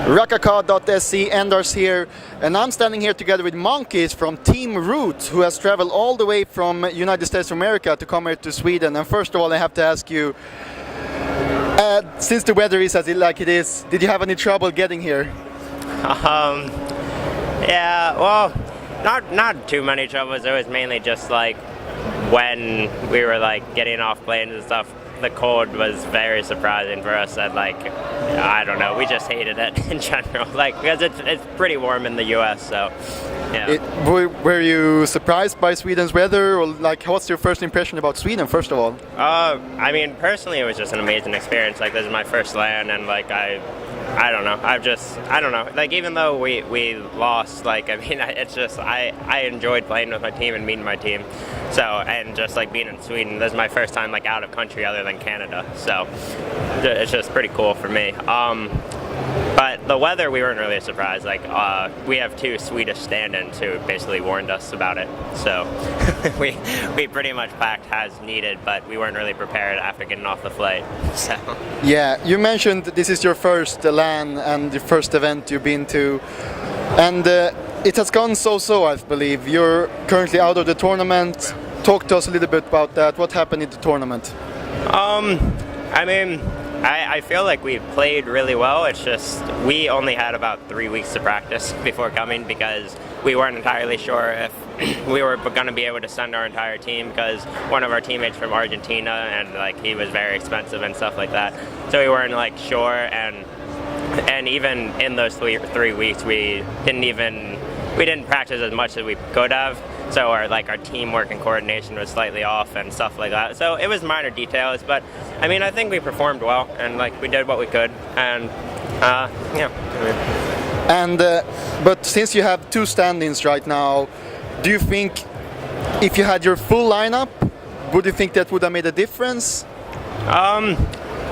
RAKAKA.se, Endars here, and I'm standing here together with Monkeys from Team Root, who has traveled all the way from United States of America to come here to Sweden. And first of all, I have to ask you, since the weather is as like it is, did you have any trouble getting here? Yeah, well, not too many troubles. It was mainly just like when we were like getting off planes and stuff. The cold was very surprising for us, and like, I don't know, we just hated it in general, like, because it's pretty warm in the US, so yeah. Were you surprised by Sweden's weather, or like, what's your first impression about Sweden, first of all? I mean, personally, it was just an amazing experience. Like, this is my first land, and like, I don't know. I don't know. Like, even though we lost, like, I mean, it's just, I enjoyed playing with my team and meeting my team. So, and just like being in Sweden, this is my first time like out of country other than Canada. So, it's just pretty cool for me. But the weather, we weren't really surprised. Like, we have two Swedish stand-ins who basically warned us about it. So, we pretty much packed as needed, but we weren't really prepared after getting off the flight. So. Yeah, you mentioned this is your first LAN and the first event you've been to, and it has gone so-so, I believe. You're currently out of the tournament. Talk to us a little bit about that. What happened in the tournament? I mean, I feel like we played really well. It's just we only had about 3 weeks to practice before coming because we weren't entirely sure if we were going to be able to send our entire team, because one of our teammates from Argentina, and like he was very expensive and stuff like that. So we weren't like sure, and even in those three weeks we didn't practice as much as we could have. So our teamwork and coordination was slightly off and stuff like that. So it was minor details, but I mean, I think we performed well, and like we did what we could, and yeah. And but since you have two stand-ins right now, do you think if you had your full lineup, would you think that would have made a difference?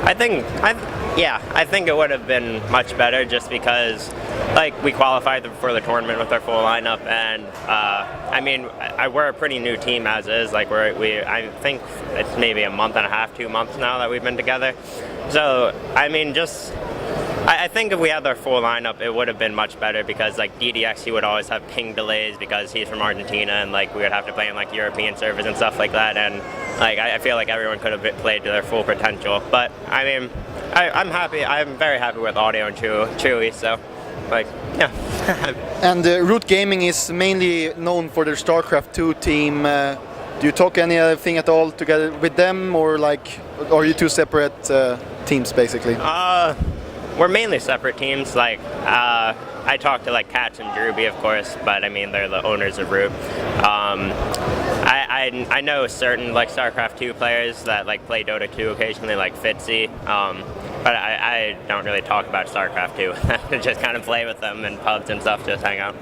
I think it would have been much better, just because like we qualified for the tournament with our full lineup, and I mean, we're a pretty new team as is. Like I think it's maybe a month and a half, 2 months now that we've been together. So I mean, I think if we had our full lineup, it would have been much better, because like DDX, he would always have ping delays because he's from Argentina, and like we would have to play in like European servers and stuff like that, and like I feel like everyone could have played to their full potential. But I mean, I'm happy. I'm very happy with Audio and Chewy, so like, yeah. And Root Gaming is mainly known for their StarCraft 2 team. Do you talk anything at all together with them, or like, are you two separate teams basically? We're mainly separate teams. Like, I talk to like Katz and Druby, of course, but I mean, they're the owners of Root. I know certain like StarCraft 2 players that like play Dota 2 occasionally, like Fitzy, but I don't really talk about StarCraft 2. Just kind of play with them in pubs and stuff, just hang out.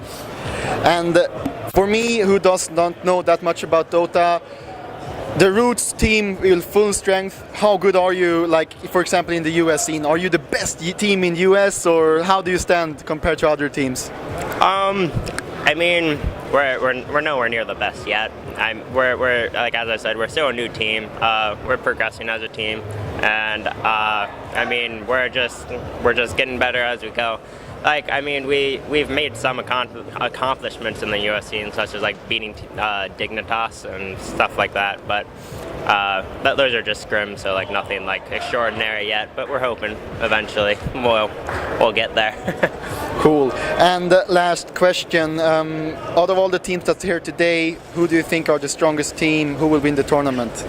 And for me, who does not know that much about Dota, the Roots team will full strength. How good are you, like, for example, in the US scene? Are you the best team in US, or how do you stand compared to other teams? I mean, we're nowhere near the best yet. We're like, as I said, we're still a new team. We're progressing as a team, and I mean, we're just getting better as we go. Like, I mean, we've made some accomplishments in the US scene, such as like beating Dignitas and stuff like that, but those are just scrims, so like nothing like extraordinary yet, but we're hoping eventually we'll get there. Cool. And last question, out of all the teams that's here today, who do you think are the strongest team? Who will win the tournament?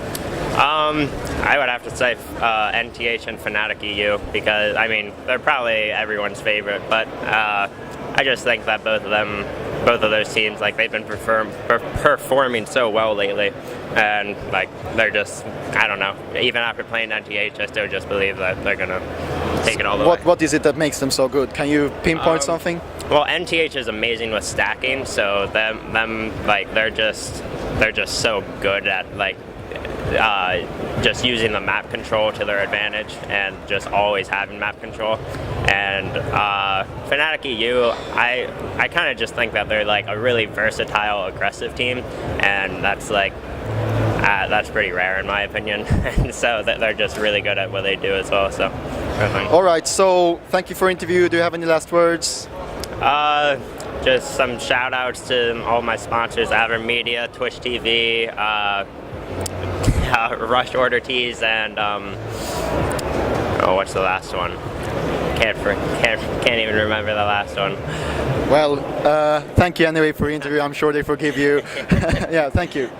I would have to say NTH and Fnatic EU, because I mean, they're probably everyone's favorite, but I just think that both of those teams, like, they've been performing so well lately, and like they're just, I don't know, even after playing NTH, I still just believe that they're gonna take it all the way. What is it that makes them so good? Can you pinpoint something? Well, NTH is amazing with stacking, so them like they're just so good at like just using the map control to their advantage, and just always having map control. And Fnatic EU, I kind of just think that they're like a really versatile, aggressive team, and that's like that's pretty rare in my opinion. And so they're just really good at what they do as well. So. Perfect. All right, so thank you for interview. Do you have any last words? Just some shout outs to all my sponsors, Aver Media, Twitch TV, Rush Order Tees, and what's the last one? Can't even remember the last one. Well, thank you anyway for the interview. I'm sure they forgive you. Yeah, thank you.